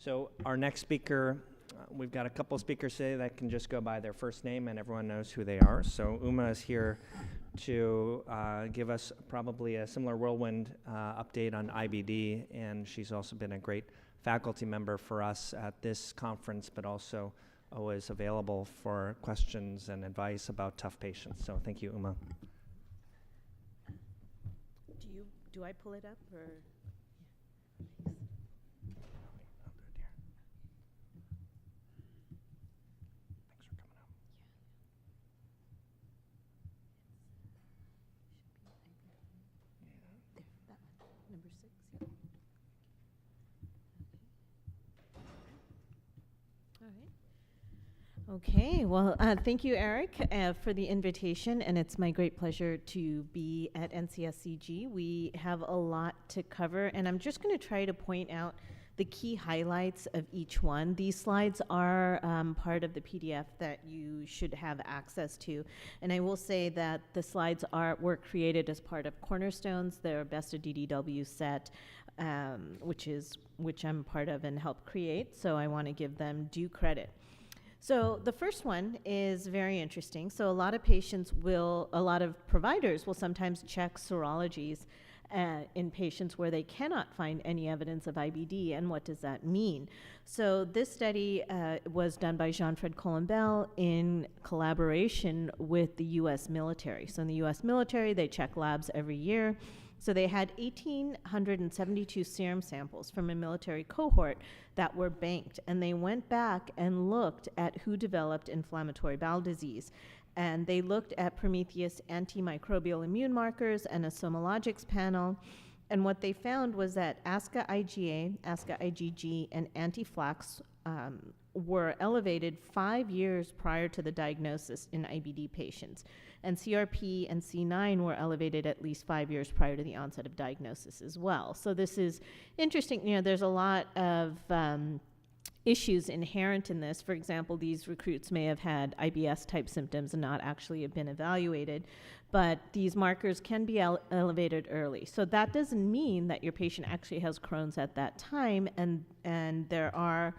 So our next speaker, we've got a couple speakers today that can just go by their first name and everyone knows who they are. So Uma is here to give us probably a similar whirlwind update on IBD, and she's also been a great faculty member for us at this conference, but also always available for questions and advice about tough patients. So thank you, Uma. Do I pull it up or? Okay, well, thank you, Eric, for the invitation, and it's my great pleasure to be at NCSCG. We have a lot to cover, and I'm just going to try to point out the key highlights of each one. These slides are part of the PDF that you should have access to, and I will say that the slides were created as part of Cornerstones, their Best of DDW set, which I'm part of and helped create, so I want to give them due credit. So the first one is very interesting. So a lot of providers will sometimes check serologies in patients where they cannot find any evidence of IBD, and what does that mean? So this study was done by Jean-Fred Colombel in collaboration with the U.S. military. So in the U.S. military, they check labs every year. So they had 1,872 serum samples from a military cohort that were banked, and they went back and looked at who developed inflammatory bowel disease. And they looked at Prometheus antimicrobial immune markers and a somologics panel, and what they found was that ASCA IgA, ASCA IgG, and anti-flax were elevated 5 years prior to the diagnosis in IBD patients. And CRP and C9 were elevated at least 5 years prior to the onset of diagnosis as well. So this is interesting. You know, there's a lot of issues inherent in this. For example, these recruits may have had IBS-type symptoms and not actually have been evaluated, but these markers can be elevated early. So that doesn't mean that your patient actually has Crohn's at that time, and there are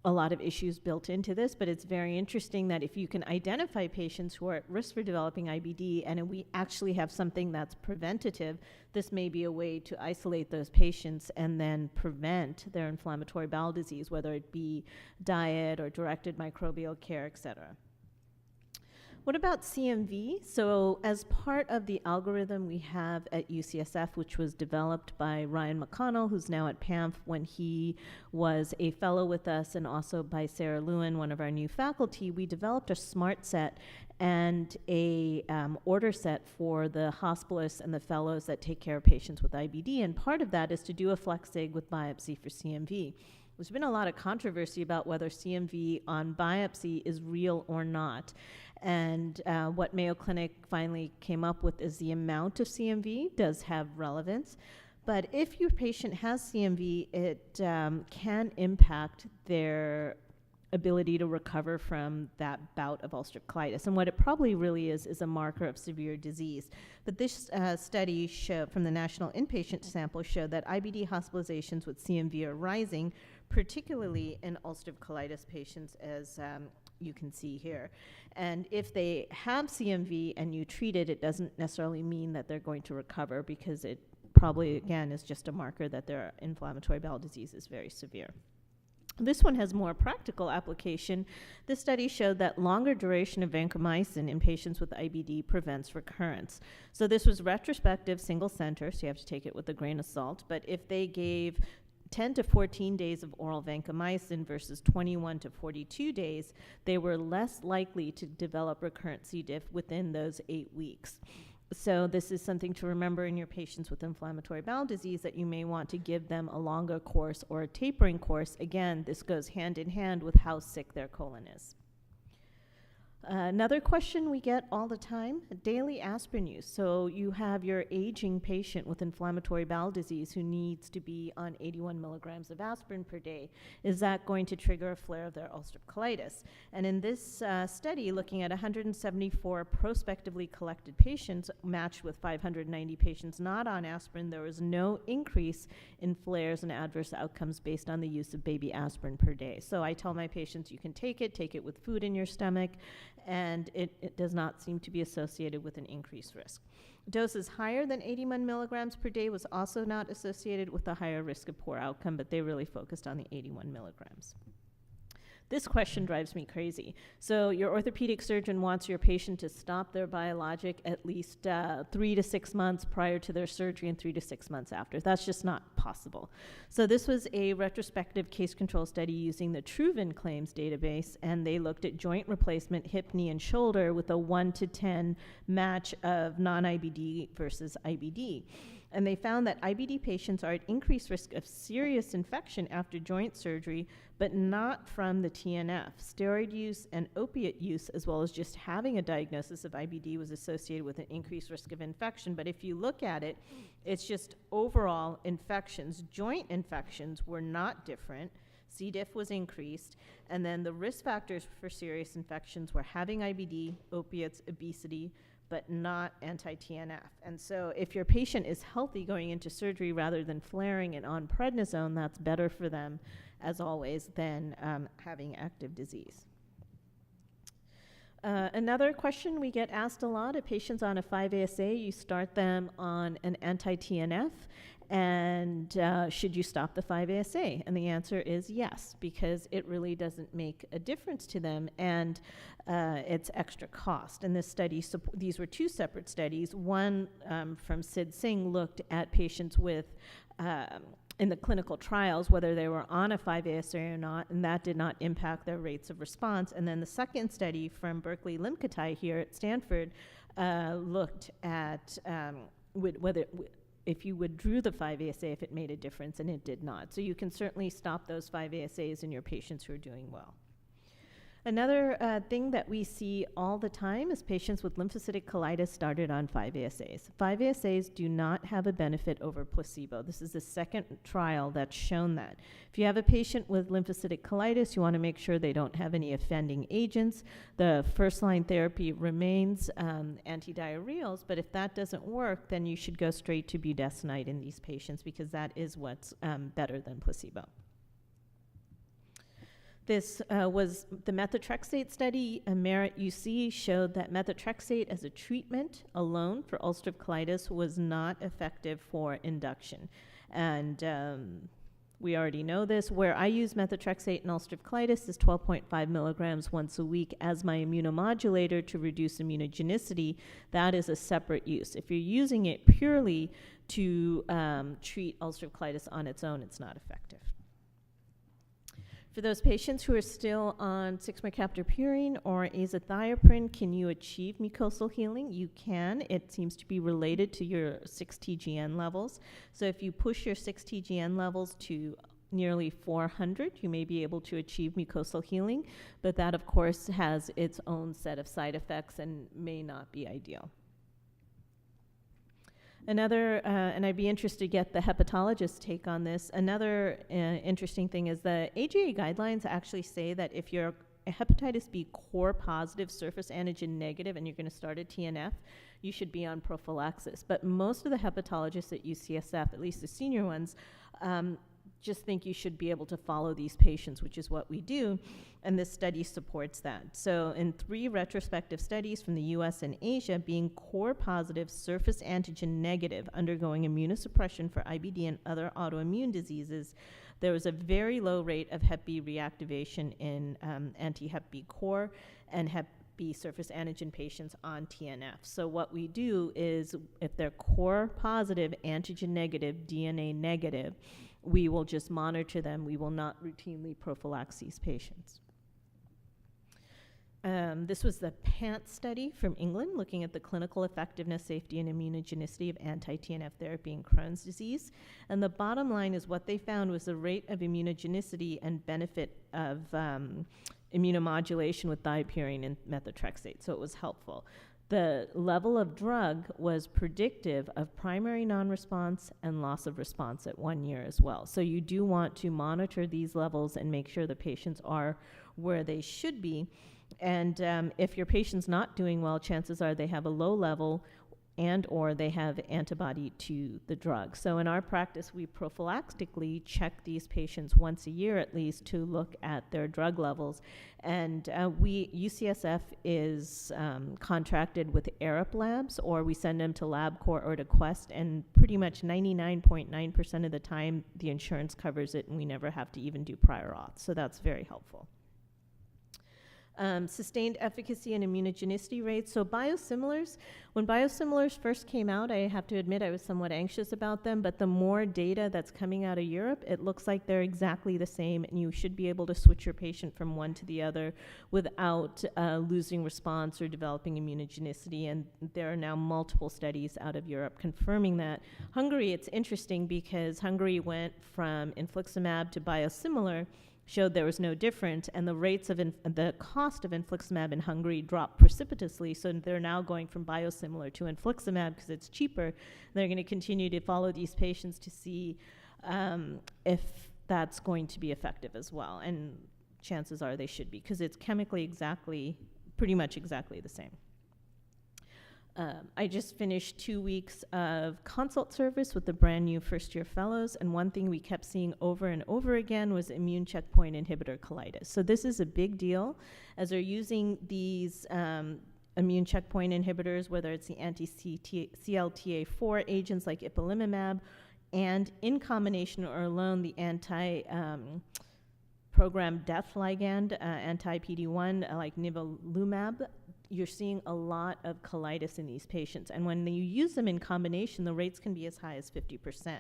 a lot of issues built into this, but it's very interesting that if you can identify patients who are at risk for developing IBD and we actually have something that's preventative, this may be a way to isolate those patients and then prevent their inflammatory bowel disease, whether it be diet or directed microbial care, et cetera. What about CMV? So as part of the algorithm we have at UCSF, which was developed by Ryan McConnell, who's now at PAMF when he was a fellow with us, and also by Sarah Lewin, one of our new faculty, we developed a smart set and a order set for the hospitalists and the fellows that take care of patients with IBD. And part of that is to do a FlexSig with biopsy for CMV. There's been a lot of controversy about whether CMV on biopsy is real or not. And what Mayo Clinic finally came up with is the amount of CMV does have relevance. But if your patient has CMV, it can impact their ability to recover from that bout of ulcerative colitis. And what it probably really is a marker of severe disease. But this study from the National Inpatient Sample showed that IBD hospitalizations with CMV are rising, particularly in ulcerative colitis patients, as you can see here. And if they have CMV and you treat it, it doesn't necessarily mean that they're going to recover, because it probably, again, is just a marker that their inflammatory bowel disease is very severe. This one has more practical application. This study showed that longer duration of vancomycin in patients with IBD prevents recurrence. So this was retrospective, single center, so you have to take it with a grain of salt. But if they gave 10 to 14 days of oral vancomycin versus 21 to 42 days, they were less likely to develop recurrent C. diff within those 8 weeks. So this is something to remember in your patients with inflammatory bowel disease, that you may want to give them a longer course or a tapering course. Again, this goes hand in hand with how sick their colon is. Another question we get all the time, daily aspirin use. So you have your aging patient with inflammatory bowel disease who needs to be on 81 milligrams of aspirin per day. Is that going to trigger a flare of their ulcerative colitis? And in this study, looking at 174 prospectively collected patients matched with 590 patients not on aspirin, there was no increase in flares and adverse outcomes based on the use of baby aspirin per day. So I tell my patients, you can take it with food in your stomach, and it does not seem to be associated with an increased risk. Doses higher than 81 milligrams per day was also not associated with a higher risk of poor outcome, but they really focused on the 81 milligrams. This question drives me crazy. So your orthopedic surgeon wants your patient to stop their biologic at least 3 to 6 months prior to their surgery and 3 to 6 months after. That's just not possible. So this was a retrospective case control study using the Truven claims database, and they looked at joint replacement, hip, knee, and shoulder with a 1 to 10 match of non-IBD versus IBD. And they found that IBD patients are at increased risk of serious infection after joint surgery, but not from the TNF. Steroid use and opiate use, as well as just having a diagnosis of IBD, was associated with an increased risk of infection. But if you look at it, it's just overall infections. Joint infections were not different. C. diff was increased. And then the risk factors for serious infections were having IBD, opiates, obesity, but not anti-TNF. And so if your patient is healthy going into surgery rather than flaring and on prednisone, that's better for them, as always, than having active disease. Another question we get asked a lot, if patients on a 5-ASA, you start them on an anti-TNF, and should you stop the 5-ASA? And the answer is yes, because it really doesn't make a difference to them, and it's extra cost. And this study, these were two separate studies. One from Sid Singh looked at patients with in the clinical trials, whether they were on a 5-ASA or not, and that did not impact their rates of response. And then the second study from Berkeley Limkatai here at Stanford looked at whether if you withdrew the 5-ASA, if it made a difference, and it did not. So you can certainly stop those 5-ASAs in your patients who are doing well. Another thing that we see all the time is patients with lymphocytic colitis started on 5-ASAs. 5-ASAs do not have a benefit over placebo. This is the second trial that's shown that. If you have a patient with lymphocytic colitis, you want to make sure they don't have any offending agents. The first-line therapy remains antidiarrheals, but if that doesn't work, then you should go straight to budesonide in these patients, because that is what's better than placebo. This was the methotrexate study. Merit UC showed that methotrexate as a treatment alone for ulcerative colitis was not effective for induction. And we already know this. Where I use methotrexate in ulcerative colitis is 12.5 milligrams once a week as my immunomodulator to reduce immunogenicity. That is a separate use. If you're using it purely to treat ulcerative colitis on its own, it's not effective. For those patients who are still on 6-mercaptopurine or azathioprine, can you achieve mucosal healing? You can. It seems to be related to your 6-TGN levels. So if you push your 6-TGN levels to nearly 400, you may be able to achieve mucosal healing, but that, of course, has its own set of side effects and may not be ideal. Another, and I'd be interested to get the hepatologist's take on this, another interesting thing is the AGA guidelines actually say that if you're a hepatitis B core positive, surface antigen negative, and you're going to start a TNF, you should be on prophylaxis. But most of the hepatologists at UCSF, at least the senior ones, just think you should be able to follow these patients, which is what we do, and this study supports that. So in 3 retrospective studies from the US and Asia, being core positive, surface antigen negative, undergoing immunosuppression for IBD and other autoimmune diseases, there was a very low rate of Hep B reactivation in anti-Hep B core and Hep B surface antigen patients on TNF. So what we do is, if they're core positive, antigen negative, DNA negative, we will just monitor them. We will not routinely prophylax these patients. This was the PANT study from England, looking at the clinical effectiveness, safety, and immunogenicity of anti-TNF therapy in Crohn's disease. And the bottom line is what they found was the rate of immunogenicity and benefit of immunomodulation with thiopurine and methotrexate, so it was helpful. The level of drug was predictive of primary non-response and loss of response at 1 year as well. So you do want to monitor these levels and make sure the patients are where they should be. And if your patient's not doing well, chances are they have a low level and or they have antibody to the drug. So in our practice, we prophylactically check these patients once a year at least to look at their drug levels. And UCSF is contracted with Arup Labs, or we send them to LabCorp or to Quest, and pretty much 99.9% of the time, the insurance covers it, and we never have to even do prior auth. So that's very helpful. Sustained efficacy and immunogenicity rates. So biosimilars, when biosimilars first came out, I have to admit I was somewhat anxious about them, but the more data that's coming out of Europe, it looks like they're exactly the same, and you should be able to switch your patient from one to the other without losing response or developing immunogenicity, and there are now multiple studies out of Europe confirming that. Hungary, it's interesting because Hungary went from infliximab to biosimilar, showed there was no difference, and the rates of the cost of infliximab in Hungary dropped precipitously, so they're now going from biosimilar to infliximab because it's cheaper. They're going to continue to follow these patients to see if that's going to be effective as well, and chances are they should be, because it's chemically pretty much exactly the same. I just finished 2 weeks of consult service with the brand new first-year fellows, and one thing we kept seeing over and over again was immune checkpoint inhibitor colitis. So this is a big deal, as they're using these immune checkpoint inhibitors, whether it's the anti-CLTA4 agents like ipilimumab, and in combination or alone the anti-program death ligand, anti-PD-1 like nivolumab. You're seeing a lot of colitis in these patients. And when you use them in combination, the rates can be as high as 50%.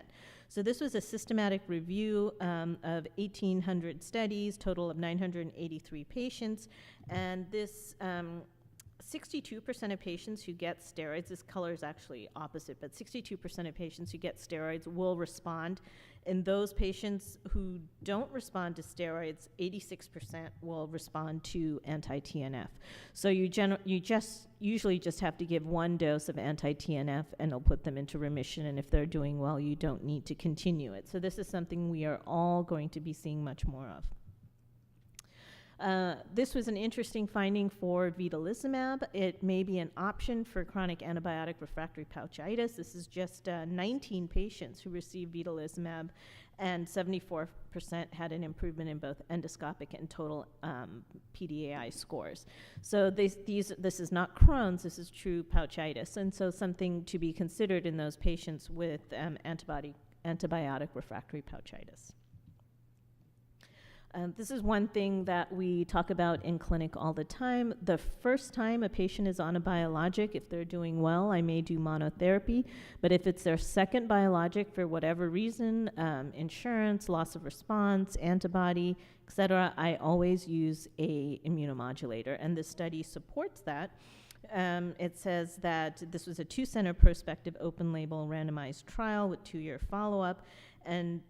So this was a systematic review of 1,800 studies, total of 983 patients. And this 62% of patients who get steroids, this color is actually opposite, but 62% of patients who get steroids will respond. In those patients who don't respond to steroids, 86% will respond to anti-TNF. So you usually just have to give one dose of anti-TNF and it'll put them into remission, and if they're doing well, you don't need to continue it. So this is something we are all going to be seeing much more of. This was an interesting finding for vedolizumab. It may be an option for chronic antibiotic refractory pouchitis. This is just 19 patients who received vedolizumab, and 74% had an improvement in both endoscopic and total PDAI scores. So this is not Crohn's, this is true pouchitis, and so something to be considered in those patients with antibiotic refractory pouchitis. This is one thing that we talk about in clinic all the time. The first time a patient is on a biologic, if they're doing well, I may do monotherapy. But if it's their second biologic for whatever reason, insurance, loss of response, antibody, etc., I always use a immunomodulator. And this study supports that. It says that this was a 2-center prospective open-label randomized trial with 2-year follow-up. And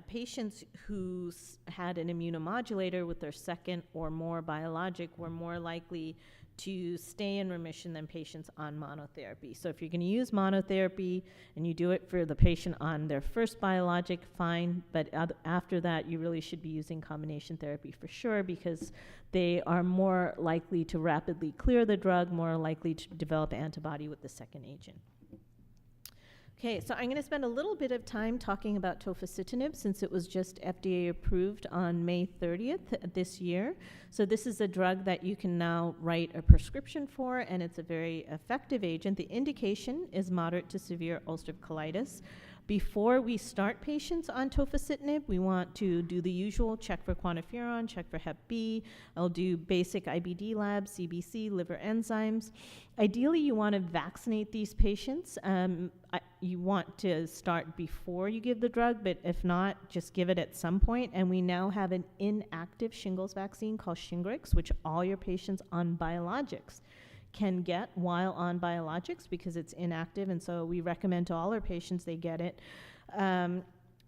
patients who had an immunomodulator with their second or more biologic were more likely to stay in remission than patients on monotherapy. So if you're going to use monotherapy and you do it for the patient on their first biologic, fine, but after that you really should be using combination therapy for sure, because they are more likely to rapidly clear the drug, more likely to develop antibody with the second agent. Okay, so I'm going to spend a little bit of time talking about tofacitinib since it was just FDA approved on May 30th this year. So this is a drug that you can now write a prescription for, and it's a very effective agent. The indication is moderate to severe ulcerative colitis. Before we start patients on tofacitinib, we want to do the usual, check for quantiferon, check for Hep B. I'll do basic IBD labs, CBC, liver enzymes. Ideally, you want to vaccinate these patients. You want to start before you give the drug, but if not, just give it at some point. And we now have an inactive shingles vaccine called Shingrix, which all your patients on biologics can get while on biologics because it's inactive, and so we recommend to all our patients they get it.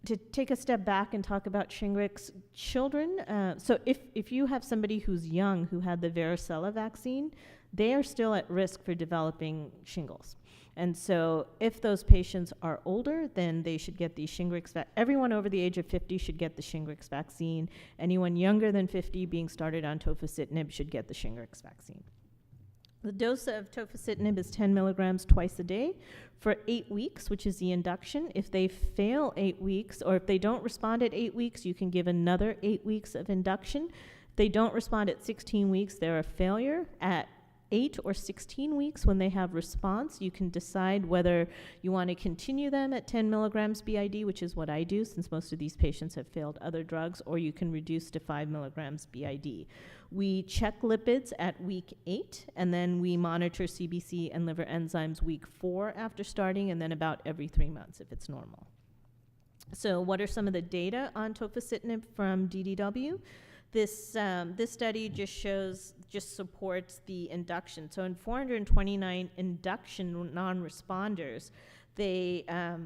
to take a step back and talk about Shingrix children, so if you have somebody who's young who had the varicella vaccine, they are still at risk for developing shingles. And so if those patients are older, then they should get the Shingrix everyone over the age of 50 should get the Shingrix vaccine. Anyone younger than 50 being started on tofacitinib should get the Shingrix vaccine. The dose of tofacitinib is 10 milligrams twice a day for 8 weeks, which is the induction. If they fail 8 weeks, or if they don't respond at 8 weeks, you can give another 8 weeks of induction. If they don't respond at 16 weeks, they're a failure. At 8 or 16 weeks, when they have response, you can decide whether you want to continue them at 10 milligrams BID, which is what I do since most of these patients have failed other drugs, or you can reduce to 5 milligrams BID. We check lipids at week 8, and then we monitor CBC and liver enzymes week 4 after starting, and then about every 3 months if it's normal. So what are some of the data on tofacitinib from DDW? This study just supports the induction. So in 429 induction non-responders, these are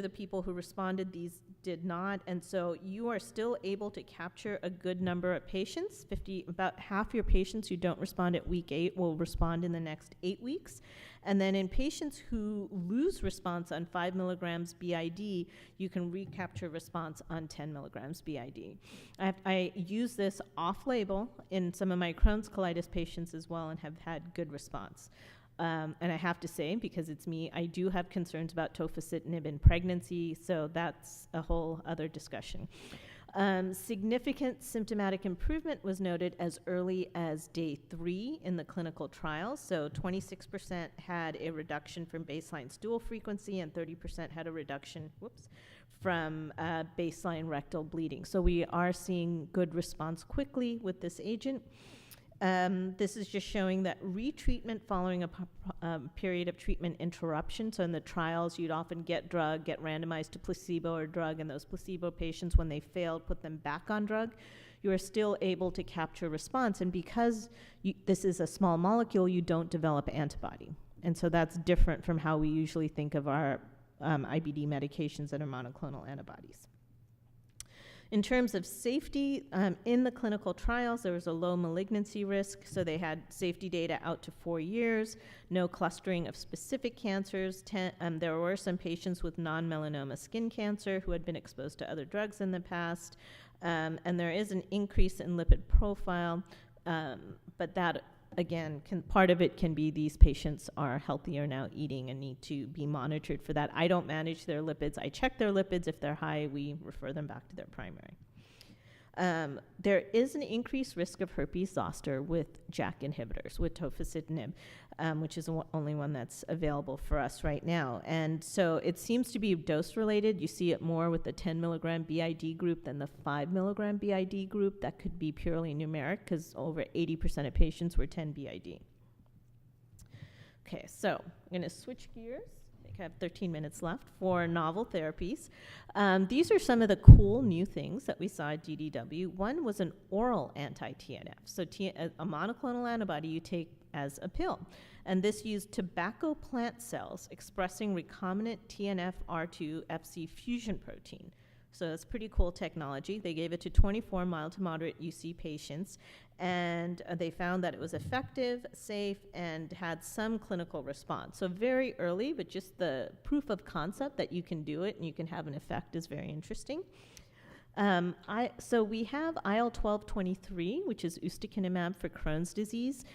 the people who responded, these did not, and so you are still able to capture a good number of patients. About half your patients who don't respond at week 8 will respond in the next 8 weeks. And then in patients who lose response on 5 milligrams BID, you can recapture response on 10 milligrams BID. I use this off-label in some of my Crohn's colitis patients as well and have had good response. And I have to say, because it's me, I do have concerns about tofacitinib in pregnancy, so that's a whole other discussion. Significant symptomatic improvement was noted as early as day 3 in the clinical trials. So 26% had a reduction from baseline stool frequency and 30% had a reduction from baseline rectal bleeding. So we are seeing good response quickly with this agent. This is just showing that retreatment following a period of treatment interruption. So in the trials, you'd often get randomized to placebo or drug, and those placebo patients, when they failed, put them back on drug. You are still able to capture response, and because this is a small molecule, you don't develop antibody. And so that's different from how we usually think of our IBD medications that are monoclonal antibodies. In terms of safety, in the clinical trials, there was a low malignancy risk, so they had safety data out to 4 years, no clustering of specific cancers. There were some patients with non-melanoma skin cancer who had been exposed to other drugs in the past, and there is an increase in lipid profile, but that, again, part of it can be these patients are healthier now eating and need to be monitored for that. I don't manage their lipids. I check their lipids. If they're high, we refer them back to their primary. There is an increased risk of herpes zoster with JAK inhibitors, with tofacitinib, which is the only one that's available for us right now. And so it seems to be dose-related. You see it more with the 10 milligram BID group than the 5 milligram BID group. That could be purely numeric, because over 80% of patients were 10 BID. Okay, so I'm going to switch gears. I have 13 minutes left for novel therapies. These are some of the cool new things that we saw at DDW. One was an oral anti-TNF. So a monoclonal antibody you take as a pill. And this used tobacco plant cells expressing recombinant TNF-R2 Fc fusion protein. So that's pretty cool technology. They gave it to 24 mild to moderate UC patients, and they found that it was effective, safe, and had some clinical response. So very early, but just the proof of concept that you can do it and you can have an effect is very interesting. So we have IL-12/23, which is ustekinumab for Crohn's disease.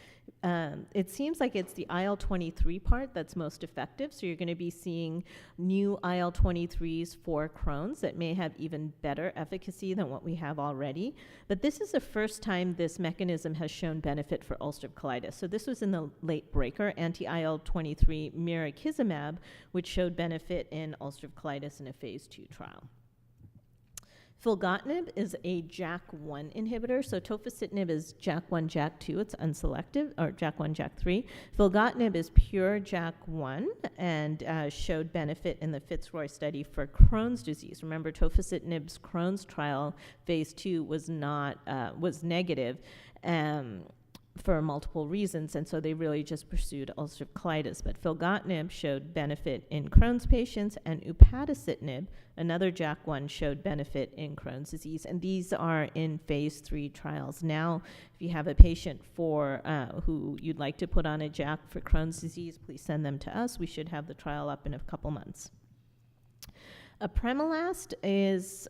It seems like it's the IL-23 part that's most effective, so you're going to be seeing new IL-23s for Crohn's that may have even better efficacy than what we have already. But this is the first time this mechanism has shown benefit for ulcerative colitis. So this was in the late breaker, anti-IL-23 mirikizumab, which showed benefit in ulcerative colitis in a phase 2 trial. Filgotinib is a JAK1 inhibitor. So tofacitinib is JAK1, JAK2. It's unselective, or JAK1, JAK3. Filgotinib is pure JAK1 and showed benefit in the Fitzroy study for Crohn's disease. Remember, tofacitinib's Crohn's trial, phase 2, was negative. for multiple reasons, and so they really just pursued ulcerative colitis. But filgotinib showed benefit in Crohn's patients, and upadacitinib, another JAK1, showed benefit in Crohn's disease. And these are in phase 3 trials now. If you have a patient who you'd like to put on a JAK for Crohn's disease, please send them to us. We should have the trial up in a couple months. Apremilast is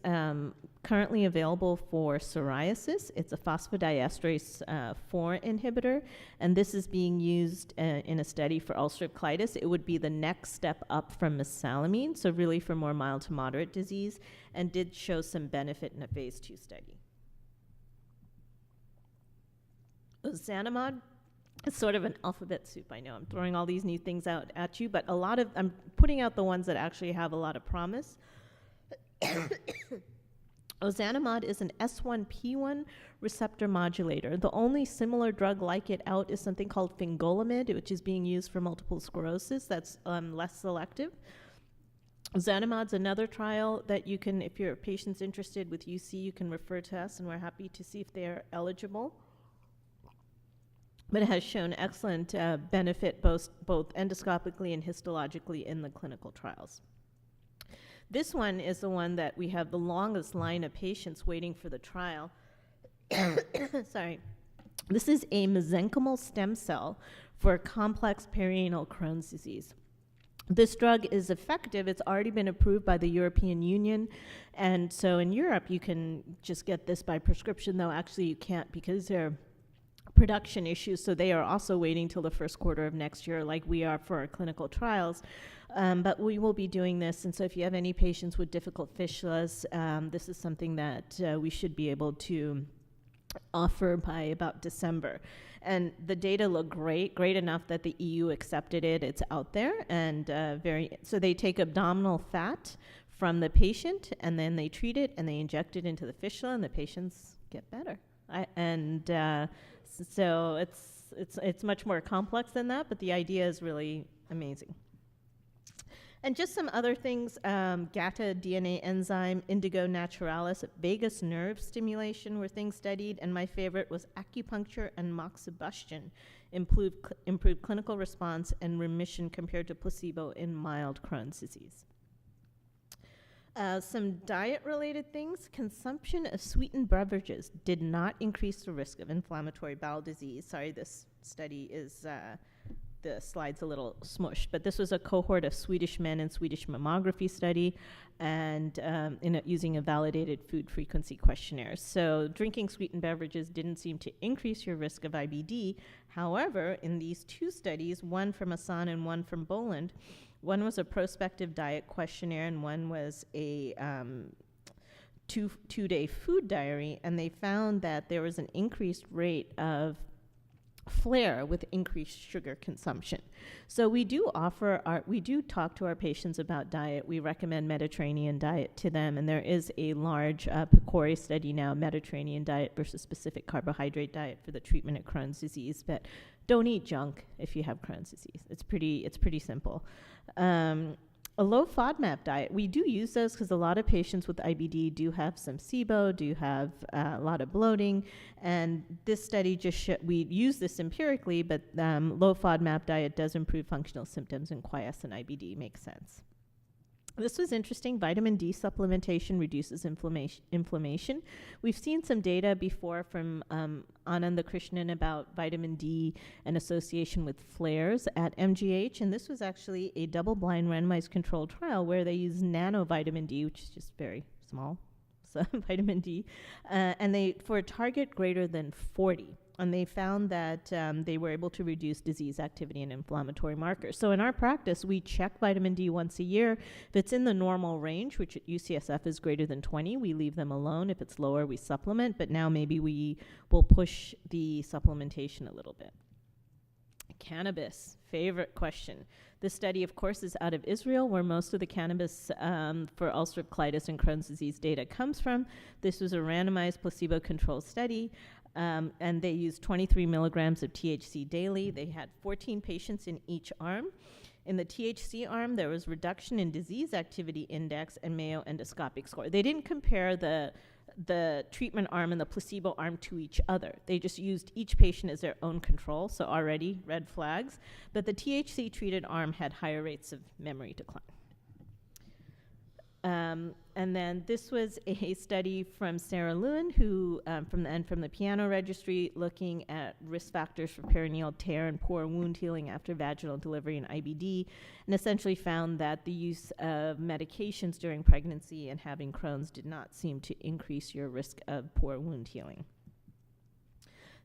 currently available for psoriasis. It's a phosphodiesterase 4 inhibitor, and this is being used in a study for ulcerative colitis. It would be the next step up from mesalamine, so really for more mild to moderate disease, and did show some benefit in a phase 2 study. Ozanimod, it's sort of an alphabet soup. I know I'm throwing all these new things out at you, but I'm putting out the ones that actually have a lot of promise. Ozanimod is an S1P1 receptor modulator. The only similar drug like it out is something called fingolimod, which is being used for multiple sclerosis. That's less selective. Ozanimod's another trial that you can, if your patient's interested with UC, you can refer to us, and we're happy to see if they're eligible. But it has shown excellent benefit both endoscopically and histologically in the clinical trials. This one is the one that we have the longest line of patients waiting for the trial. Sorry. This is a mesenchymal stem cell for complex perianal Crohn's disease. This drug is effective. It's already been approved by the European Union. And so in Europe, you can just get this by prescription, though actually you can't because they're production issues, so they are also waiting till the first quarter of next year like we are for our clinical trials. But we will be doing this, and so if you have any patients with difficult fistulas, this is something that we should be able to offer by about December. And the data look great enough that the EU accepted it. It's out there, and so they take abdominal fat from the patient, and then they treat it, and they inject it into the fistula, and the patients get better. So it's much more complex than that, but the idea is really amazing. And just some other things, GATA DNA enzyme, indigo naturalis, vagus nerve stimulation were things studied, and my favorite was acupuncture and moxibustion, improved clinical response and remission compared to placebo in mild Crohn's disease. Some diet-related things. Consumption of sweetened beverages did not increase the risk of inflammatory bowel disease. Sorry, this study is, the slide's a little smushed, but this was a cohort of Swedish men in Swedish mammography study and using a validated food frequency questionnaire. So drinking sweetened beverages didn't seem to increase your risk of IBD. However, in these two studies, one from Hassan and one from Boland, one was a prospective diet questionnaire and one was a two-day food diary, and they found that there was an increased rate of flare with increased sugar consumption. So we do talk to our patients about diet. We recommend Mediterranean diet to them, and there is a large PCORI study now, Mediterranean diet versus specific carbohydrate diet for the treatment of Crohn's disease. But don't eat junk if you have Crohn's disease. It's pretty simple. A low FODMAP diet, we do use those because a lot of patients with IBD do have some SIBO, do have a lot of bloating, and this study we use this empirically, but low FODMAP diet does improve functional symptoms in quiescent IBD, makes sense. This was interesting. Vitamin D supplementation reduces inflammation. We've seen some data before from Ananda Krishnan about vitamin D and association with flares at MGH, and this was actually a double-blind randomized controlled trial where they used nanovitamin D, which is just very small, so vitamin D, and they for a target greater than 40. And they found that they were able to reduce disease activity and inflammatory markers. So in our practice, we check vitamin D once a year. If it's in the normal range, which at UCSF is greater than 20, we leave them alone. If it's lower, we supplement. But now maybe we will push the supplementation a little bit. Cannabis, favorite question. This study, of course, is out of Israel, where most of the cannabis for ulcerative colitis and Crohn's disease data comes from. This was a randomized placebo-controlled study. And they used 23 milligrams of THC daily. They had 14 patients in each arm. In the THC arm, there was reduction in disease activity index and Mayo endoscopic score. They didn't compare the the treatment arm and the placebo arm to each other. They just used each patient as their own control, so already red flags. But the THC treated arm had higher rates of memory decline. And then this was a study from Sarah Lewin, who from the Piano Registry, looking at risk factors for perineal tear and poor wound healing after vaginal delivery and IBD, and essentially found that the use of medications during pregnancy and having Crohn's did not seem to increase your risk of poor wound healing.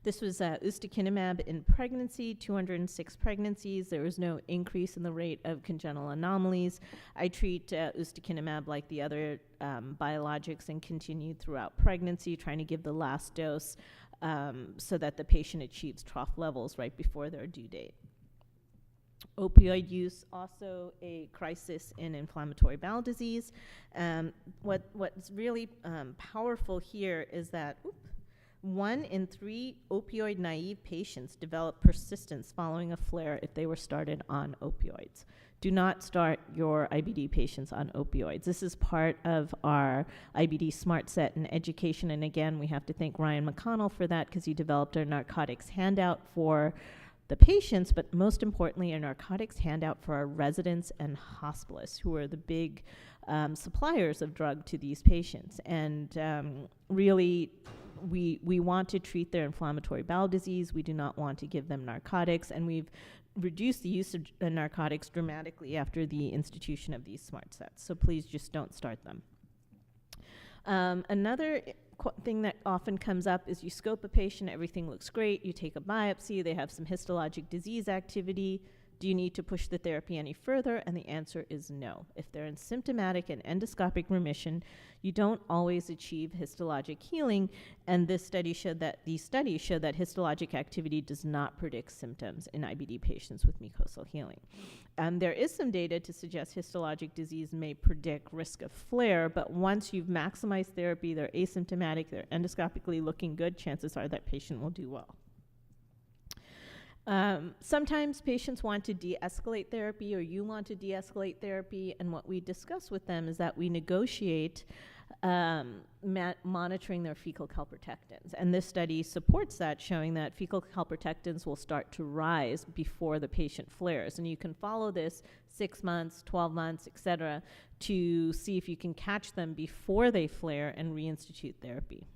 This was ustekinumab in pregnancy, 206 pregnancies. There was no increase in the rate of congenital anomalies. I treat ustekinumab like the other biologics and continued throughout pregnancy, trying to give the last dose so that the patient achieves trough levels right before their due date. Opioid use, also a crisis in inflammatory bowel disease. What's really powerful here is that 1 in 3 opioid-naive patients develop persistence following a flare if they were started on opioids. Do not start your IBD patients on opioids. This is part of our IBD Smart Set and education, and again, we have to thank Ryan McConnell for that because he developed our narcotics handout for the patients, but most importantly, a narcotics handout for our residents and hospitalists, who are the big suppliers of drug to these patients. And really, we want to treat their inflammatory bowel disease. We do not want to give them narcotics, and we've reduced the use of narcotics dramatically after the institution of these smart sets. So please just don't start them. Another thing that often comes up is you scope a patient, everything looks great, you take a biopsy, they have some histologic disease activity. Do you need to push the therapy any further? And the answer is no. If they're in symptomatic and endoscopic remission, you don't always achieve histologic healing, and these studies showed that histologic activity does not predict symptoms in IBD patients with mucosal healing. There is some data to suggest histologic disease may predict risk of flare, but once you've maximized therapy, they're asymptomatic, they're endoscopically looking good, chances are that patient will do well. Sometimes patients want to de-escalate therapy, or you want to de-escalate therapy, and what we discuss with them is that we negotiate monitoring their fecal calprotectins. And this study supports that, showing that fecal calprotectins will start to rise before the patient flares. And you can follow this 6 months, 12 months, et cetera, to see if you can catch them before they flare and reinstitute therapy.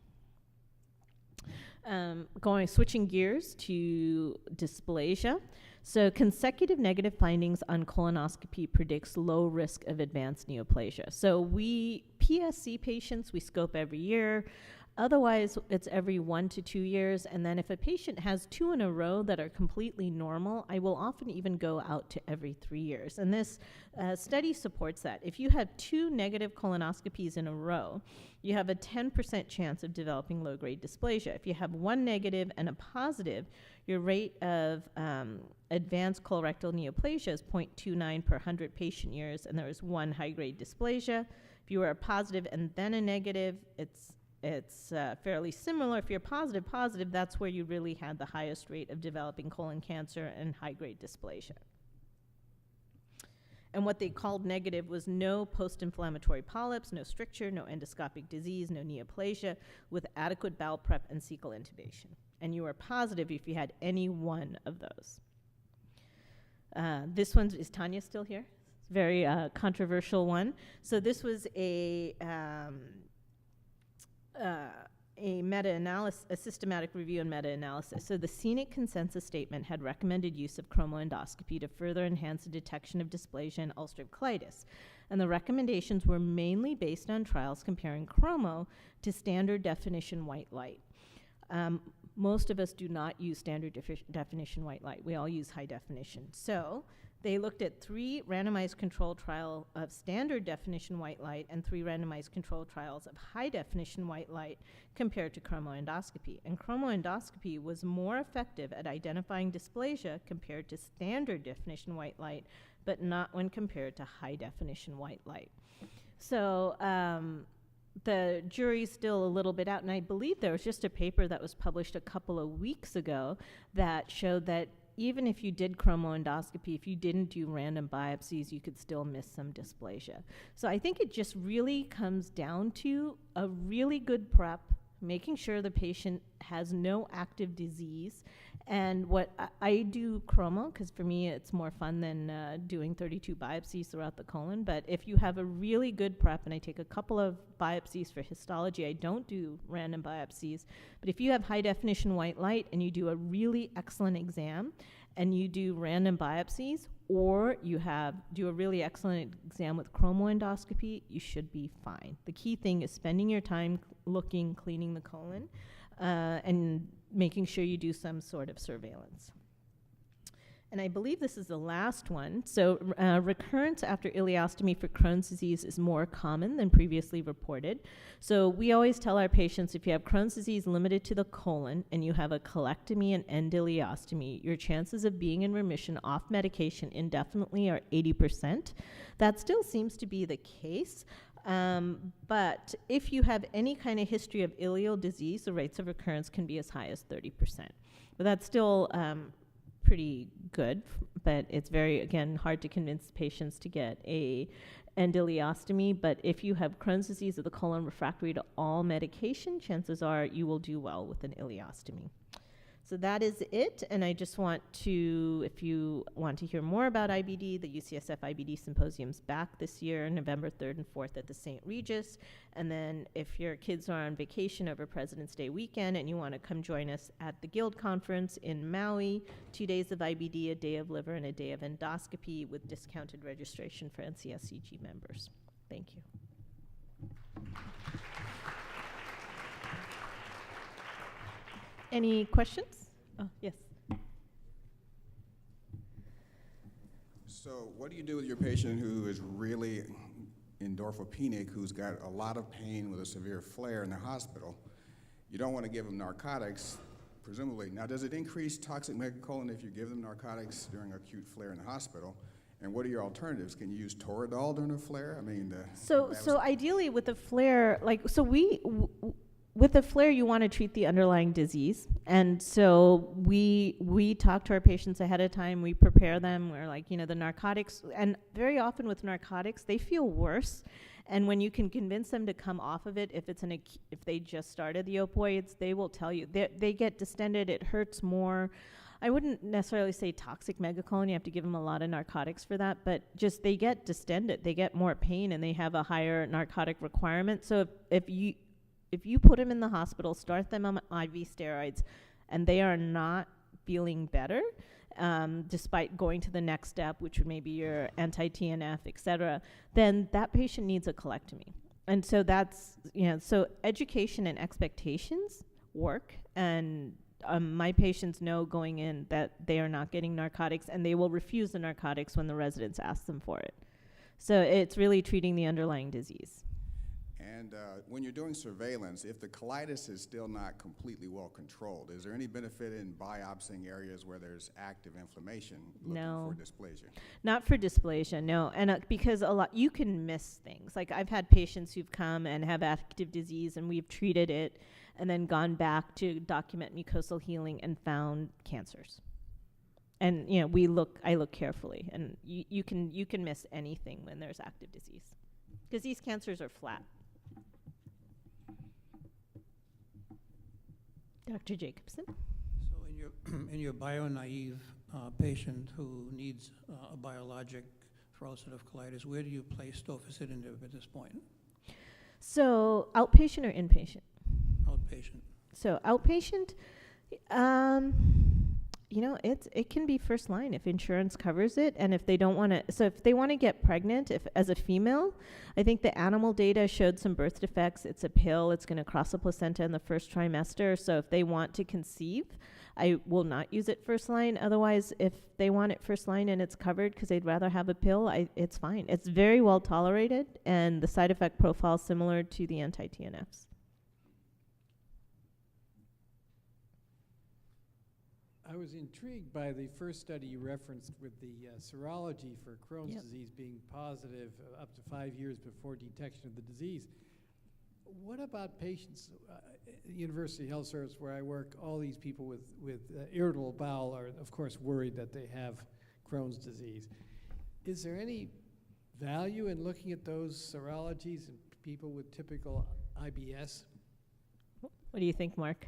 Switching gears to dysplasia. So consecutive negative findings on colonoscopy predicts low risk of advanced neoplasia. So PSC patients, we scope every year. Otherwise, it's every 1 to 2 years. And then if a patient has 2 in a row that are completely normal, I will often even go out to every 3 years. And this study supports that. If you have 2 negative colonoscopies in a row, you have a 10% chance of developing low-grade dysplasia. If you have 1 negative and a positive, your rate of advanced colorectal neoplasia is 0.29 per 100 patient years, and there is 1 high-grade dysplasia. If you are a positive and then a negative, it's fairly similar. If you're positive, that's where you really had the highest rate of developing colon cancer and high-grade dysplasia. And what they called negative was no post-inflammatory polyps, no stricture, no endoscopic disease, no neoplasia, with adequate bowel prep and cecal intubation. And you were positive if you had any one of those. This one, is Tanya still here? It's a very controversial one. So this was a meta-analysis, a systematic review and meta-analysis. So the scenic consensus statement had recommended use of chromoendoscopy to further enhance the detection of dysplasia and ulcerative colitis. And the recommendations were mainly based on trials comparing chromo to standard definition white light. Most of us do not use standard definition white light. We all use high definition. So they looked at 3 randomized control trials of standard definition white light and 3 randomized control trials of high definition white light compared to chromoendoscopy. And chromoendoscopy was more effective at identifying dysplasia compared to standard definition white light, but not when compared to high definition white light. So the jury's still a little bit out, and I believe there was just a paper that was published a couple of weeks ago that showed that even if you did chromoendoscopy, if you didn't do random biopsies, you could still miss some dysplasia. So I think it just really comes down to a really good prep, making sure the patient has no active disease. And what I do chromo, because for me it's more fun than doing 32 biopsies throughout the colon. But if you have a really good prep, and I take a couple of biopsies for histology, I don't do random biopsies. But if you have high definition white light and you do a really excellent exam and you do random biopsies, or you do a really excellent exam with chromoendoscopy, you should be fine. The key thing is spending your time looking, cleaning the colon, and making sure you do some sort of surveillance. And I believe this is the last one. So recurrence after ileostomy for Crohn's disease is more common than previously reported. So we always tell our patients, if you have Crohn's disease limited to the colon and you have a colectomy and endoileostomy, your chances of being in remission off medication indefinitely are 80%. That still seems to be the case. But if you have any kind of history of ileal disease, the rates of recurrence can be as high as 30%. But that's still pretty good, but it's very, again, hard to convince patients to get a endoileostomy. But if you have Crohn's disease of the colon refractory to all medication, chances are you will do well with an ileostomy. So that is it, and I just want to, if you want to hear more about IBD, the UCSF IBD Symposium's back this year, November 3rd and 4th at the St. Regis, and then if your kids are on vacation over President's Day weekend and you want to come join us at the Guild Conference in Maui, 2 days of IBD, a day of liver, and a day of endoscopy with discounted registration for NCSCG members. Thank you. Any questions? Oh, yes. So what do you do with your patient who is really endorphopenic, who's got a lot of pain with a severe flare in the hospital? You don't want to give them narcotics, presumably. Now, does it increase toxic megacolon if you give them narcotics during acute flare in the hospital? And what are your alternatives? Can you use Toradol during a flare? I mean, so ideally with a flare, with a flare, you want to treat the underlying disease. And so we talk to our patients ahead of time. We prepare them. We're like, the narcotics. And very often with narcotics, they feel worse. And when you can convince them to come off of it, if they just started the opioids, they will tell you. They get distended. It hurts more. I wouldn't necessarily say toxic megacolon. You have to give them a lot of narcotics for that. But just they get distended. They get more pain, and they have a higher narcotic requirement. So if you put them in the hospital, start them on IV steroids, and they are not feeling better, despite going to the next step, which would maybe your anti-TNF, et cetera, then that patient needs a colectomy. And so that's, so education and expectations work. And my patients know going in that they are not getting narcotics, and they will refuse the narcotics when the residents ask them for it. So it's really treating the underlying disease. And when you're doing surveillance, if the colitis is still not completely well controlled, is there any benefit in biopsying areas where there's active inflammation looking for dysplasia? Not for dysplasia, no. And because you can miss things. Like I've had patients who've come and have active disease, and we've treated it and then gone back to document mucosal healing and found cancers. And I look carefully, and you can miss anything when there's active disease, because these cancers are flat. Dr. Jacobson? So in your bio-naive patient who needs a biologic for ulcerative colitis, where do you place tofacitinib at this point? So outpatient or inpatient? Outpatient. So outpatient, it can be first line if insurance covers it, and if they don't want to. So if they want to get pregnant, as a female, I think the animal data showed some birth defects. It's a pill. It's going to cross the placenta in the first trimester. So if they want to conceive, I will not use it first line. Otherwise, if they want it first line and it's covered because they'd rather have a pill, it's fine. It's very well tolerated, and the side effect profile is similar to the anti-TNFs. I was intrigued by the first study you referenced with the serology for Crohn's disease being positive up to 5 years before detection of the disease. what about patients, University Health Service where I work, all these people with irritable bowel are, of course, worried that they have Crohn's disease. Is there any value in looking at those serologies in people with typical IBS? What do you think, Mark?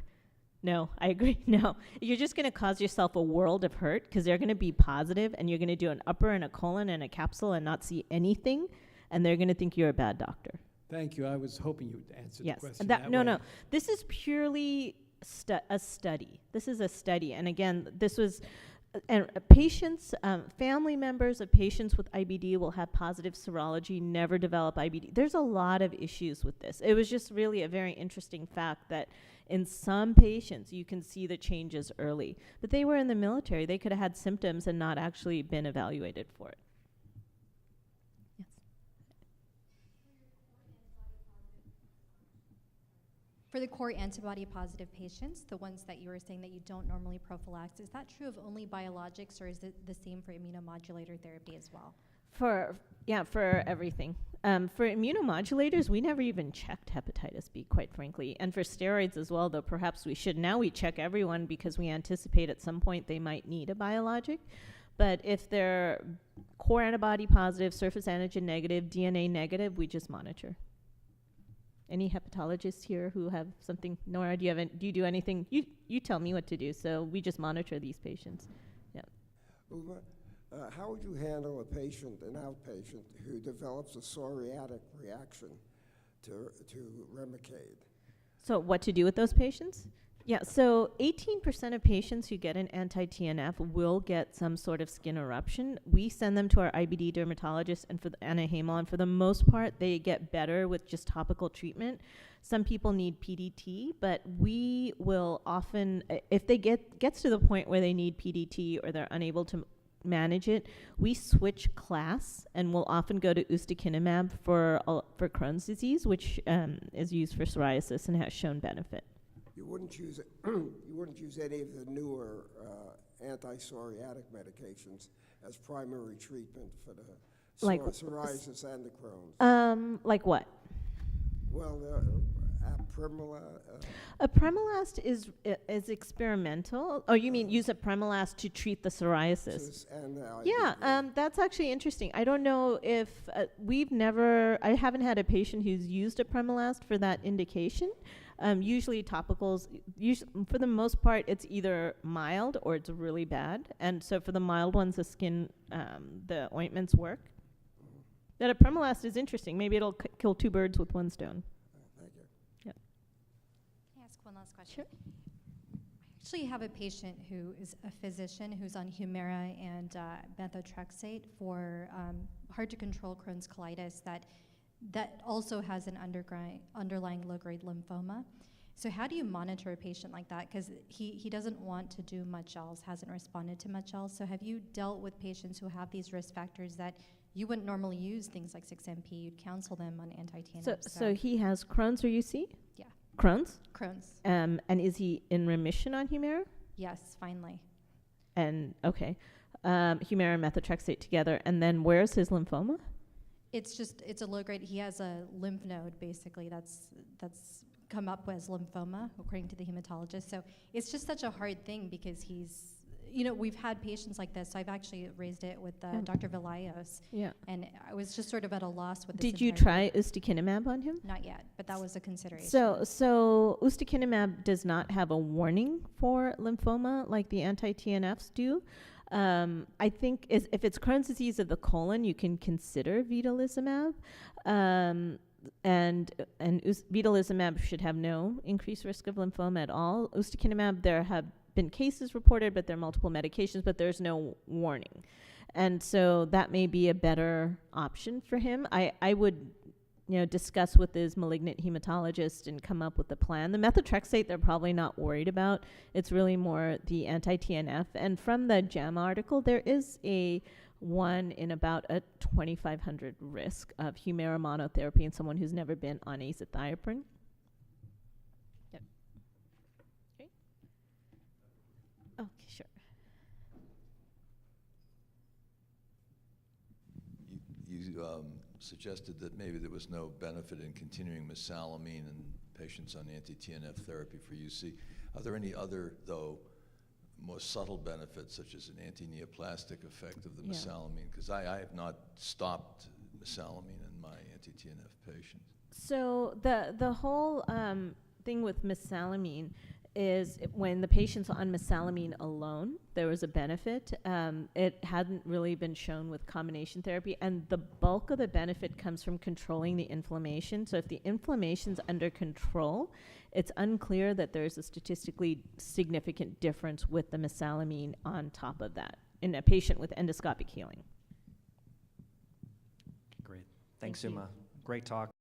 No, I agree. No, you're just going to cause yourself a world of hurt because they're going to be positive and you're going to do an upper and a colon and a capsule and not see anything, and they're going to think you're a bad doctor. Thank you. I was hoping you'd answer the question No. This is purely a study. This is a study. And again, this was patients, family members of patients with IBD will have positive serology, never develop IBD. There's a lot of issues with this. It was just really a very interesting fact that in some patients you can see the changes early. But they were in the military. They could have had symptoms and not actually been evaluated for it. Yes. For the core antibody positive patients, the ones that you were saying that you don't normally prophylax, is that true of only biologics, or is it the same for immunomodulator therapy as well? For everything. For immunomodulators, we never even checked hepatitis B, quite frankly. And for steroids as well, though perhaps we should. Now we check everyone because we anticipate at some point they might need a biologic. But if they're core antibody positive, surface antigen negative, DNA negative, we just monitor. Any hepatologists here who have something? Nora, do you do anything? You tell me what to do. So we just monitor these patients. Yeah. Uma, how would you handle a patient, an outpatient, who develops a psoriatic reaction to Remicade? So what to do with those patients? Yeah, so 18% of patients who get an anti-TNF will get some sort of skin eruption. We send them to our IBD dermatologist and a HEMO, and for the most part, they get better with just topical treatment. Some people need PDT, but we will often, if they gets to the point where they need PDT or they're unable to manage it, we switch class and we'll often go to ustekinumab for Crohn's disease, which is used for psoriasis and has shown benefit. You wouldn't use you wouldn't use any of the newer anti-psoriatic medications as primary treatment for the Like psoriasis and the Crohn's. Like what? Well, apremilast. Apremilast is experimental. Oh, you mean use apremilast to treat the psoriasis? And Yeah, that's actually interesting. I don't know if I haven't had a patient who's used apremilast for that indication. Usually topicals, for the most part, it's either mild or it's really bad. And so for the mild ones, the ointments work. That apremilast is interesting. Maybe it'll kill two birds with one stone. Thank you. Yeah. Can I ask one last question? Sure. I actually have a patient who is a physician who's on Humira and methotrexate for hard-to-control Crohn's colitis that also has an underlying low-grade lymphoma. So how do you monitor a patient like that? Because he doesn't want to do much else, hasn't responded to much else. So have you dealt with patients who have these risk factors that you wouldn't normally use things like 6-MP? You'd counsel them on anti-TNF. So he has Crohn's or UC? Yeah. Crohn's? Crohn's. And is he in remission on Humira? Yes, finally. And, okay. Humira and methotrexate together. And then where's his lymphoma? It's a low grade. He has a lymph node basically that's come up as lymphoma according to the hematologist. So it's just such a hard thing because we've had patients like this. So I've actually raised it with Dr. Vilayos. Yeah. And I was just sort of at a loss with this. Did you try ustekinumab on him? Not yet, but that was a consideration. So ustekinumab does not have a warning for lymphoma like the anti-TNFs do. I think if it's Crohn's disease of the colon, you can consider vedolizumab, and vedolizumab should have no increased risk of lymphoma at all. Ustekinumab, there have been cases reported, but there are multiple medications, but there's no warning, and so that may be a better option for him. I would discuss with his malignant hematologist and come up with a plan. The methotrexate, they're probably not worried about. It's really more the anti-TNF. And from the JAMA article, there is a 1 in about a 2,500 risk of Humira monotherapy in someone who's never been on azathioprine. Yep. Okay. Okay, sure. suggested that maybe there was no benefit in continuing mesalamine in patients on anti-TNF therapy for UC. Are there any other, though, more subtle benefits, such as an anti-neoplastic effect of the Yeah. mesalamine? Because I have not stopped mesalamine in my anti-TNF patients. So the whole thing with mesalamine is when the patient's on mesalamine alone, there was a benefit. It hadn't really been shown with combination therapy, and the bulk of the benefit comes from controlling the inflammation. So if the inflammation's under control, it's unclear that there's a statistically significant difference with the mesalamine on top of that in a patient with endoscopic healing. Great. Thanks, Thank you. Uma. Great talk.